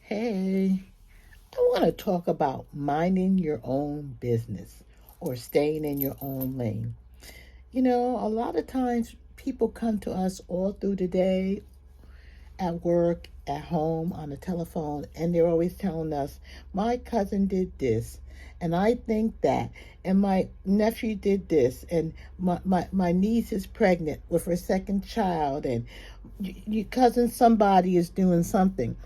Hey, I want to talk about minding your own business or staying in your own lane. A lot of times people come to us all through the day, at work, at home, on the telephone, and they're always telling us, my cousin did this, and I think that, and my nephew did this, and my niece is pregnant with her second child, and your cousin somebody is doing something.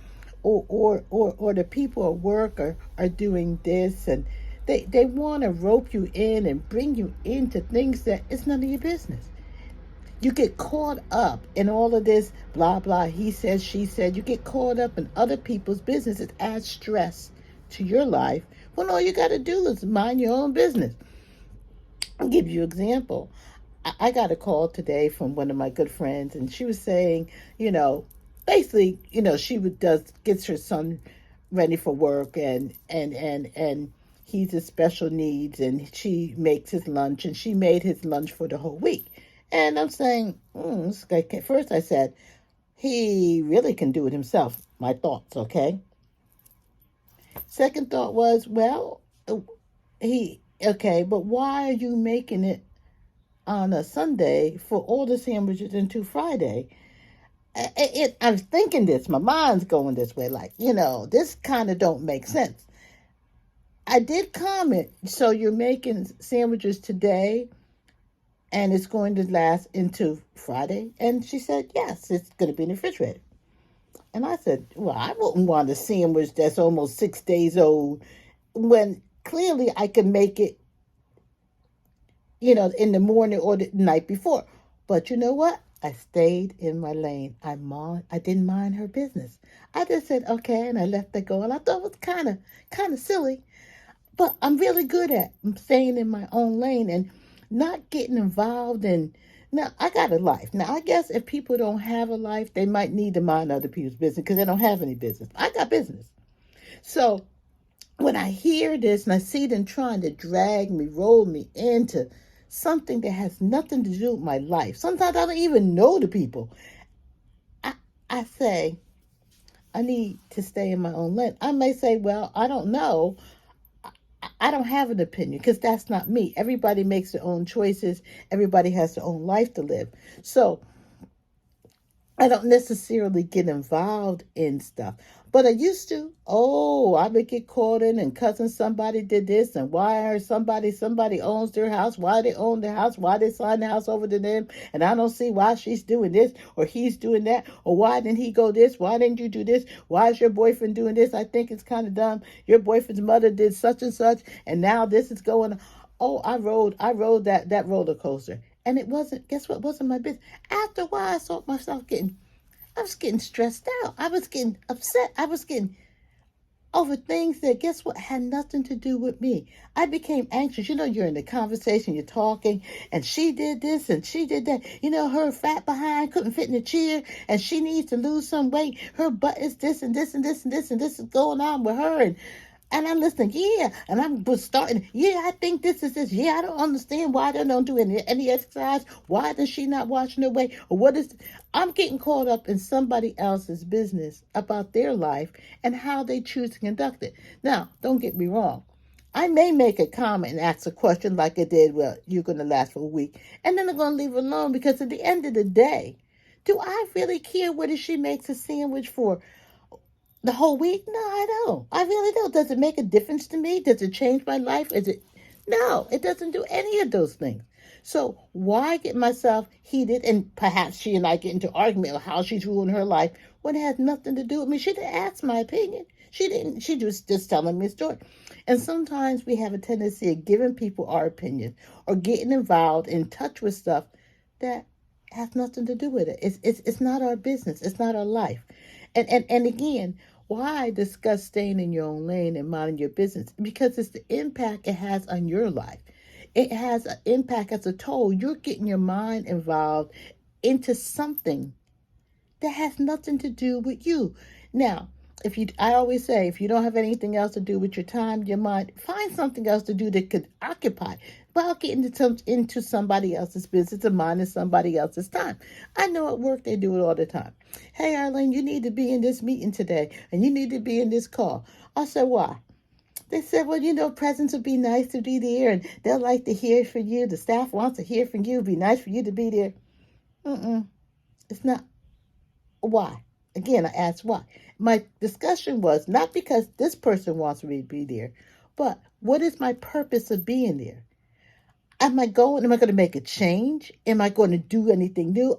Or the people at work are doing this, and they want to rope you in and bring you into things that it's none of your business. You get caught up in all of this blah blah, he said, she said. You get caught up in other people's business. It adds stress to your life when all you got to do is mind your own business. I'll give you an example. I got a call today from one of my good friends, and she was saying, you know, basically, she would does gets her son ready for work, and he's a special needs, and she makes his lunch, and she made his lunch for the whole week. And I'm saying, at first I said, he really can do it himself. My thoughts, okay? Second thought was, well, okay, but why are you making it on a Sunday for all the sandwiches into Friday? I'm thinking this, my mind's going this way, like, this kind of don't make sense. I did comment, so you're making sandwiches today and it's going to last into Friday? And she said, yes, it's going to be in the refrigerator. And I said, well, I wouldn't want a sandwich that's almost 6 days old when clearly I can make it, in the morning or the night before. But you know what? I stayed in my lane. I didn't mind her business. I just said, okay, and I let that go. And I thought it was kind of silly. But I'm really good at staying in my own lane and not getting involved in. Now, I got a life. Now, I guess if people don't have a life, they might need to mind other people's business because they don't have any business. I got business. So when I hear this and I see them trying to drag me, roll me into something that has nothing to do with my life, sometimes I don't even know the people. I, I say, I need to stay in my own lane. I may say, well, I don't know. I don't have an opinion because that's not me. Everybody makes their own choices. Everybody has their own life to live. So I don't necessarily get involved in stuff. But I used to. Oh, I would get caught in, and cousin somebody did this, and why are somebody owns their house, why they own their house, why they signed the house over to them, and I don't see why she's doing this or he's doing that, or why didn't he go this, why didn't you do this, why is your boyfriend doing this? I think it's kind of dumb. Your boyfriend's mother did such and such, and now this is going on. Oh, I rode that roller coaster. And it wasn't, guess what, it wasn't my business. After a while, I saw myself I was getting stressed out. I was getting upset. I was getting over things that, guess what, had nothing to do with me. I became anxious. You're in the conversation, you're talking, and she did this and she did that. Her fat behind couldn't fit in the chair, and she needs to lose some weight. Her butt is this and this and this and this and this is going on with her. And I'm listening, yeah. And I'm starting, yeah, I think this is this. Yeah, I don't understand why they don't do any exercise. Why is she not watching her weight? Or what is, I'm getting caught up in somebody else's business about their life and how they choose to conduct it. Now, don't get me wrong. I may make a comment and ask a question like I did, well, you're going to last for a week. And then I'm going to leave it alone because at the end of the day, do I really care whether she makes a sandwich for the whole week? No, I don't. I really don't. Does it make a difference to me? Does it change my life? Is it? No, it doesn't do any of those things. So why get myself heated and perhaps she and I get into argument on how she's ruining her life when it has nothing to do with me? She didn't ask my opinion. She didn't. She just telling me a story. And sometimes we have a tendency of giving people our opinion or getting involved in touch with stuff that has nothing to do with it. It's not our business. It's not our life. And again, why discuss staying in your own lane and minding your business? Because it's the impact it has on your life. It has an impact as a total. You're getting your mind involved into something that has nothing to do with you. Now, I always say, if you don't have anything else to do with your time, your mind, find something else to do that could occupy without getting into somebody else's business and minding somebody else's time. I know at work they do it all the time. Hey, Arlene, you need to be in this meeting today, and you need to be in this call. I said, why? They said, well, presents would be nice to be there, and they'll like to hear from you. The staff wants to hear from you. It'd be nice for you to be there. Mm-mm. It's not. Why? Again, I asked why. My discussion was not because this person wants me to be there, but what is my purpose of being there? Am I going to make a change? Am I going to do anything new?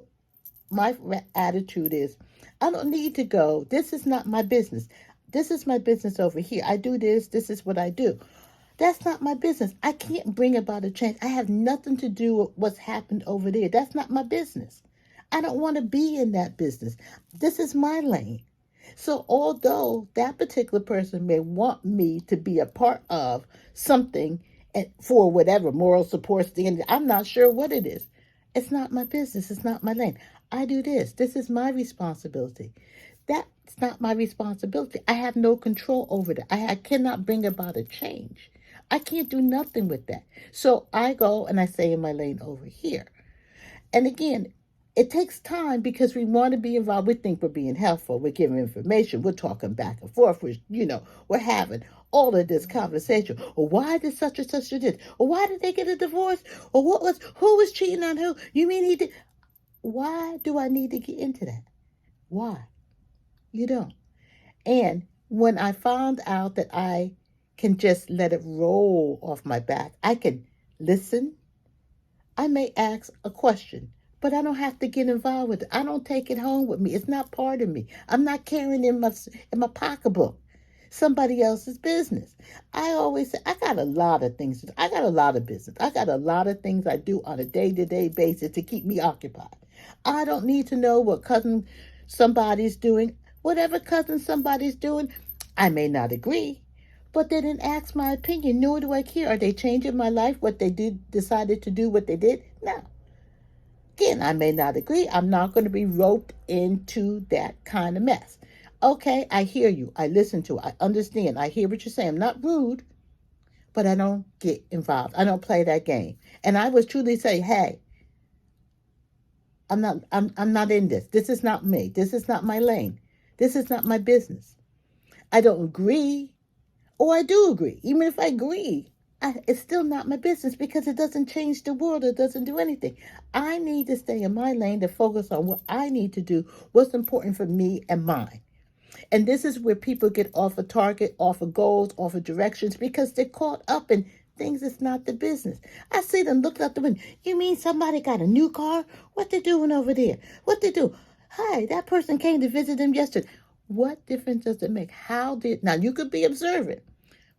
My attitude is, I don't need to go. This is not my business. This is my business over here. I do this. This is what I do. That's not my business. I can't bring about a change. I have nothing to do with what's happened over there. That's not my business. I don't want to be in that business. This is my lane. So although that particular person may want me to be a part of something for whatever moral support standard, I'm not sure what it is. It's not my business. It's not my lane. I do this. This is my responsibility. That's not my responsibility. I have no control over that. I cannot bring about a change. I can't do nothing with that. So I go and I stay in my lane over here. And again, it takes time because we want to be involved. We think we're being helpful. We're giving information. We're talking back and forth. We're having all of this conversation. Or why did such and such do this? Or why did they get a divorce? Or who was cheating on who? You mean he did? Why do I need to get into that? Why? You don't. And when I found out that I can just let it roll off my back, I can listen. I may ask a question, but I don't have to get involved with it. I don't take it home with me. It's not part of me. I'm not carrying it in my pocketbook somebody else's business. I always say, I got a lot of things to do. I got a lot of business. I got a lot of things I do on a day-to-day basis to keep me occupied. I don't need to know what cousin somebody's doing. Whatever cousin somebody's doing, I may not agree, but they didn't ask my opinion, nor do I care. Are they changing my life, what they decided to do, what they did? No. Again, I may not agree. I'm not going to be roped into that kind of mess. Okay, I hear you. I listen to it. I understand. I hear what you're saying. I'm not rude, but I don't get involved. I don't play that game. And I would truly say, hey, I'm not in this. This is not me. This is not my lane. This is not my business. I don't agree, or I do agree. Even if I agree, it's still not my business because it doesn't change the world. It doesn't do anything. I need to stay in my lane to focus on what I need to do, what's important for me and mine. And this is where people get off a target, off of goals, off of directions because they're caught up in things that's not the business. I see them looking out the window. You mean somebody got a new car? What they doing over there? What they do? Hi, that person came to visit them yesterday. What difference does it make? Now you could be observant,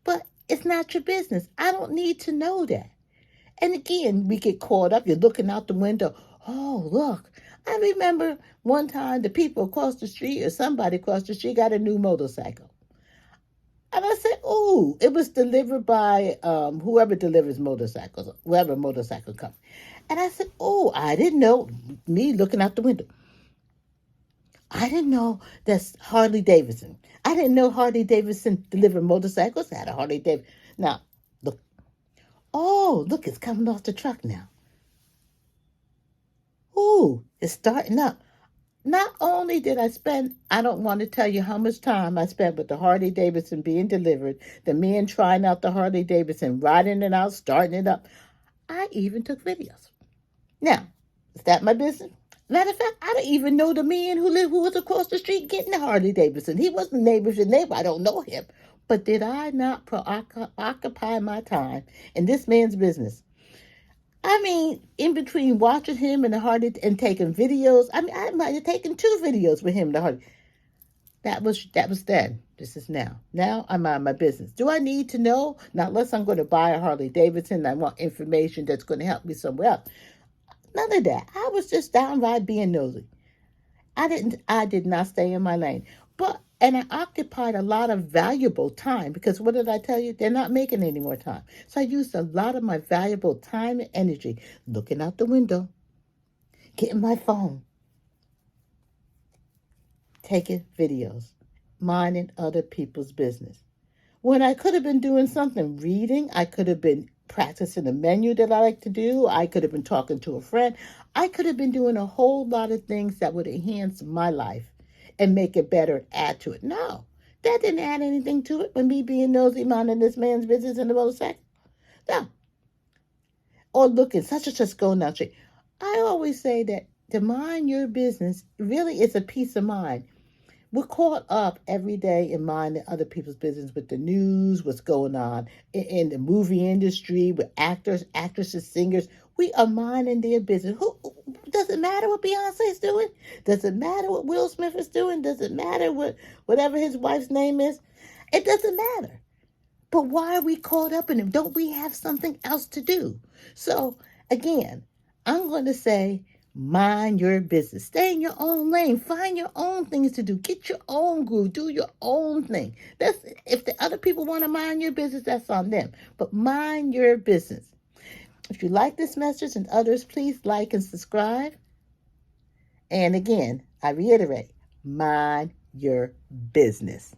but it's not your business. I don't need to know that. And again, we get caught up. You're looking out the window. Oh, look. I remember one time the people across the street or somebody across the street got a new motorcycle. And I said, ooh, it was delivered by whoever delivers motorcycles, whoever motorcycle company. And I said, oh, I didn't know, me looking out the window. I didn't know that's Harley Davidson. I didn't know Harley Davidson delivered motorcycles. I had a Harley Davidson. Now, look. Oh, look, it's coming off the truck now. Ooh, it's starting up. Not only did I don't want to tell you how much time I spent with the Harley Davidson being delivered, the men trying out the Harley Davidson, riding it out, starting it up. I even took videos. Now, is that my business? Matter of fact, I don't even know the man who was across the street getting the Harley Davidson. He wasn't neighbor's neighbor. I don't know him. But did I not occupy my time in this man's business? I mean, in between watching him and the Hardy and taking videos, I might have taken 2 videos with him. That was then. This is now. Now I mind my business. Do I need to know? Not unless I'm going to buy a Harley Davidson. And I want information that's going to help me somewhere else. None of that. I was just downright being nosy. I did not stay in my lane. And I occupied a lot of valuable time because what did I tell you? They're not making any more time. So I used a lot of my valuable time and energy looking out the window, getting my phone, taking videos. minding other people's business. When I could have been doing something, reading, I could have been practicing a menu that I like to do, I could have been talking to a friend, I could have been doing a whole lot of things that would enhance my life and make it better and add to it. No, that didn't add anything to it when me being nosy minding this man's business in the motorcycle. No. Or looking such and such going down the street. I always say that to mind your business really is a peace of mind. We're caught up every day in minding other people's business with the news, what's going on in the movie industry, with actors, actresses, singers. We are minding their business. Who does it matter what Beyonce is doing? Does it matter what Will Smith is doing? Does it matter whatever his wife's name is? It doesn't matter. But why are we caught up in it? Don't we have something else to do? So again, I'm going to say, mind your business. Stay in your own lane. Find your own things to do. Get your own groove. Do your own thing. That's if the other people want to mind your business, that's on them. But mind your business. If you like this message and others, please like and subscribe. And again, I reiterate, mind your business.